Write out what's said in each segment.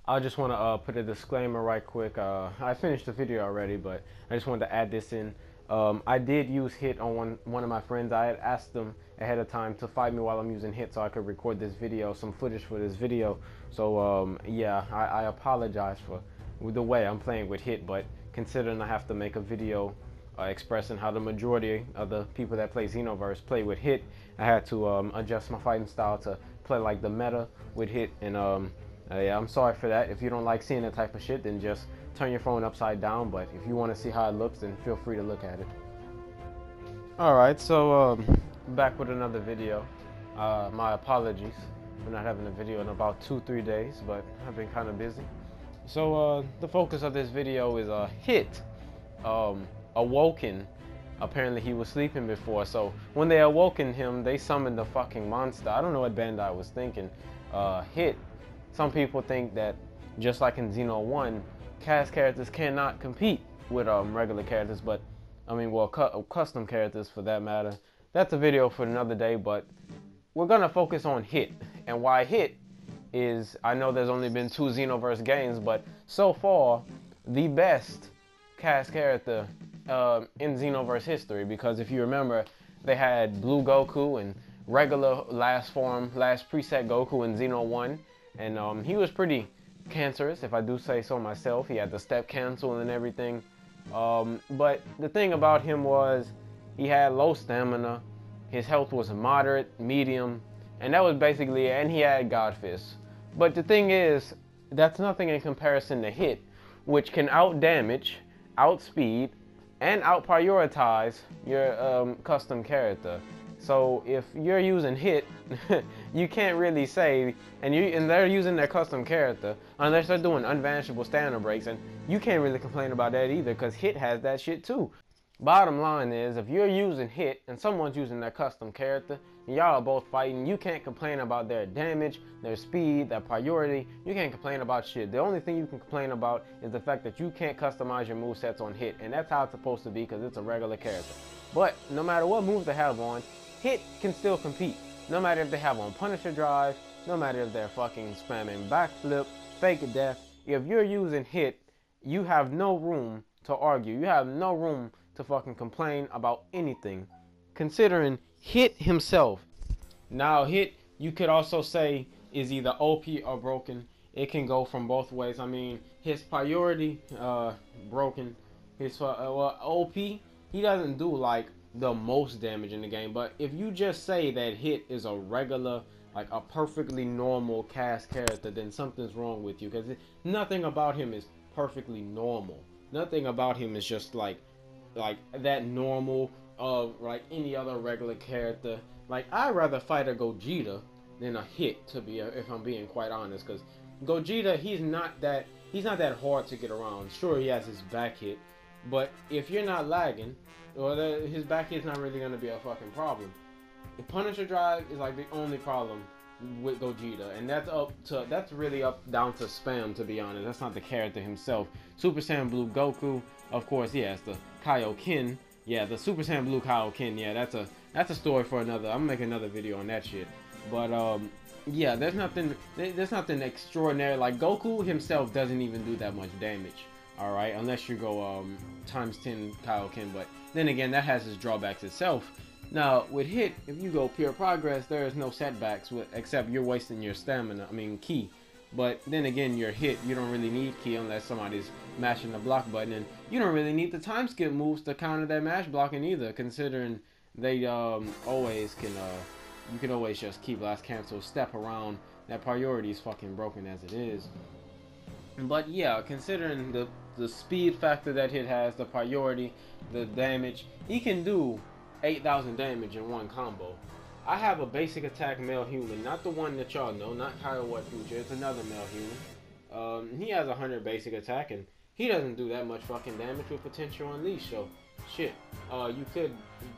I just want to put a disclaimer right quick. I finished the video already, but I just wanted to add this in. I did use HIT on one of my friends. I had asked them ahead of time to fight me while I'm using HIT so I could record this video, some footage for this video. So yeah, I apologize for the way I'm playing with HIT, but considering I have to make a video expressing how the majority of the people that play Xenoverse play with HIT, I had to adjust my fighting style to play like the meta with HIT, and yeah, I'm sorry for that. If you don't like seeing that type of shit, then just turn your phone upside down. But if you want to see how it looks, then feel free to look at it. Alright, so back with another video. My apologies for not having a video in about 2-3 days, but I've been kind of busy. So the focus of this video is HIT awoken. Apparently he was sleeping before, so when they awoken him, they summoned the fucking monster. I don't know what Bandai was thinking. HIT. Some people think that, just like in Xeno 1, cast characters cannot compete with regular characters, but I mean, well, custom characters for that matter. That's a video for another day, but we're gonna focus on HIT. And why HIT is, I know there's only been 2 Xenoverse games, but so far, the best cast character in Xenoverse history, because if you remember, they had Blue Goku and regular last preset Goku in Xeno 1. And he was pretty cancerous, if I do say so myself. He had the step cancel and everything. But the thing about him was he had low stamina, his health was moderate, medium, and that was basically it. And he had God Fist. But the thing is, that's nothing in comparison to HIT, which can out-damage, outspeed, and out-prioritize your custom character. So if you're using HIT, you can't really say, and they're using their custom character, unless they're doing unvanishable stamina breaks, and you can't really complain about that either, because HIT has that shit too. Bottom line is, if you're using HIT and someone's using their custom character, and y'all are both fighting, you can't complain about their damage, their speed, their priority. You can't complain about shit. The only thing you can complain about is the fact that you can't customize your movesets on HIT, and that's how it's supposed to be, because it's a regular character. But no matter what moves they have on, HIT can still compete. No matter if they have on Punisher Drive, no matter if they're fucking spamming backflip, fake death. If you're using HIT, you have no room to argue. You have no room to fucking complain about anything, considering HIT himself. Now HIT, you could also say, is either OP or broken. It can go from both ways. I mean, his priority, broken. His well, OP, he doesn't do like the most damage in the game, but if you just say that HIT is a regular, like a perfectly normal cast character, then something's wrong with you, because nothing about him is perfectly normal. Nothing about him is just like that normal of like any other regular character. Like, I'd rather fight a Gogeta than a HIT, to be if I'm being quite honest, because Gogeta, he's not that hard to get around. Sure, he has his back hit, but if you're not lagging, well, his back hit's not really going to be a fucking problem. The Punisher Drive is like the only problem with Gogeta, and that's really down to spam, to be honest. That's not the character himself. Super Saiyan Blue Goku, of course, yeah, it's the Kaioken. Yeah, the Super Saiyan Blue Kaioken. Yeah, that's a story for another. I'm gonna make another video on that shit. But yeah, there's nothing extraordinary. Like, Goku himself doesn't even do that much damage. All right, unless you go times 10 Kaioken, but then again, that has its drawbacks itself. Now with HIT, if you go pure progress, there is no setbacks except you're wasting your stamina. I mean, ki. But then again, your HIT, you don't really need ki unless somebody's mashing the block button, and you don't really need the time skip moves to counter that mash blocking either, considering they always can you can always just key blast cancel, step around. That priority is fucking broken as it is. But yeah, considering the speed factor that HIT has, the priority, the damage, he can do 8,000 damage in one combo. I have a basic attack male human, not the one that y'all know, not Kyle Future, it's another male human. He has 100 basic attack, and he doesn't do that much fucking damage with potential unleash, so shit. You could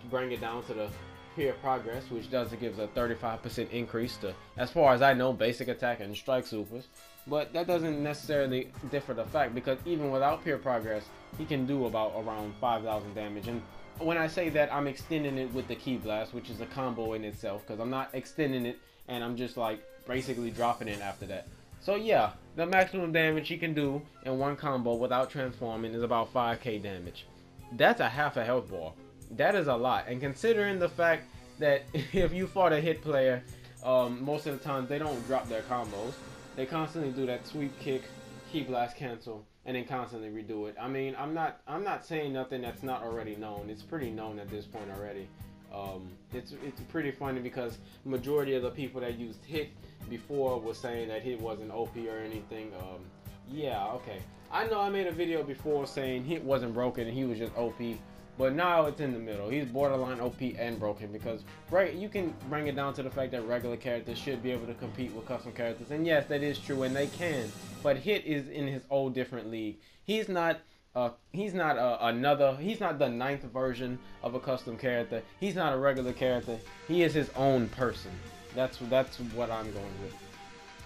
bring it down to the pure progress, which gives a 35% increase to, as far as I know, basic attack and strike supers. But that doesn't necessarily differ the fact, because even without pure progress, he can do around 5,000 damage. And when I say that, I'm extending it with the Ki Blast, which is a combo in itself, because I'm not extending it and I'm just like basically dropping it after that. So yeah, The maximum damage he can do in one combo without transforming is about 5k damage. That's a half a health bar. That is a lot. And considering the fact that if you fought a hit player, most of the time they don't drop their combos. They constantly do that sweep kick, key blast cancel, and then constantly redo it. I mean, I'm not saying nothing that's not already known. It's pretty known at this point already. It's pretty funny because majority of the people that used hit before was saying that hit wasn't OP or anything. Yeah, okay. I know I made a video before saying hit wasn't broken and he was just OP, but now it's in the middle. He's borderline OP and broken because you can bring it down to the fact that regular characters should be able to compete with custom characters, and yes, that is true, and they can. But hit is in his own different league. He's not the 9th version of a custom character. He's not a regular character. He is his own person. That's what I'm going with.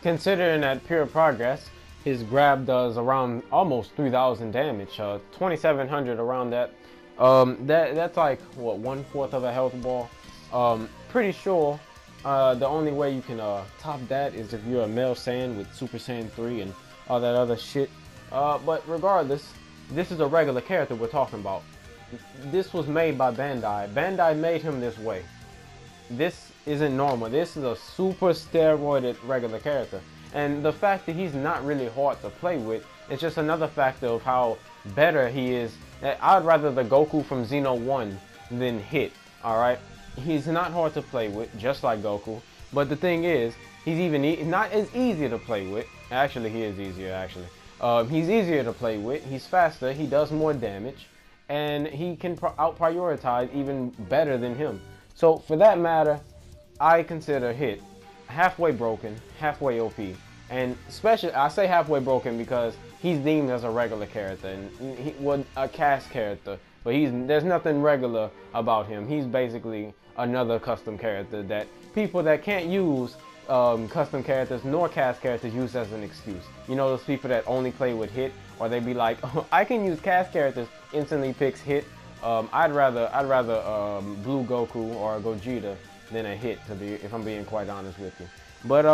Considering that pure progress, his grab does around almost 3,000 damage, 2,700 around that. That's like what, 1/4 of a health ball. Pretty sure the only way you can top that is if you're a male Saiyan with Super Saiyan 3 and all that other shit. But regardless, this is a regular character we're talking about. This was made by Bandai. Bandai made him this way. This isn't normal. This is a super steroided regular character. And the fact that he's not really hard to play with is just another factor of how better he is. I'd rather the Goku from Xeno 1 than Hit, alright? He's not hard to play with, just like Goku. But the thing is, he's not as easy to play with. Actually, he is easier, actually. He's easier to play with, he's faster, he does more damage, and he can out-prioritize even better than him. So, for that matter, I consider Hit halfway broken, halfway OP. And especially, I say halfway broken because he's deemed as a regular character, and he was a cast character, but there's nothing regular about him. He's basically another custom character that people that can't use custom characters nor cast characters use as an excuse. You know, those people that only play with Hit, or they be like, oh, I can use cast characters, instantly picks Hit. I'd rather Blue Goku or Gogeta than a Hit, if I'm being quite honest with you. But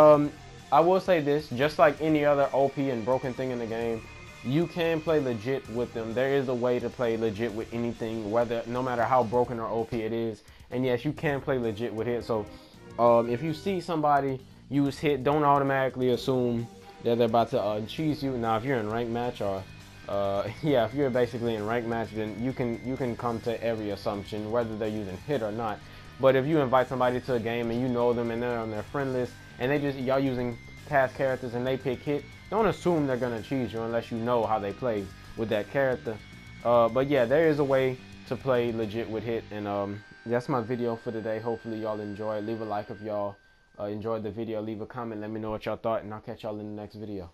I will say this, just like any other OP and broken thing in the game, you can play legit with them. There is a way to play legit with anything, no matter how broken or OP it is. And yes, you can play legit with Hit. So if you see somebody use Hit, don't automatically assume that they're about to cheese you. Now, if you're in ranked match or yeah, if you're basically in ranked match, then you can come to every assumption whether they're using Hit or not. But if you invite somebody to a game and you know them and they're on their friend list and y'all using cast characters and they pick Hit, don't assume they're gonna cheese you unless you know how they play with that character. But yeah, there is a way to play legit with Hit, and that's my video for today. Hopefully y'all enjoy. Leave a like if y'all enjoyed the video. Leave a comment. Let me know what y'all thought, and I'll catch y'all in the next video.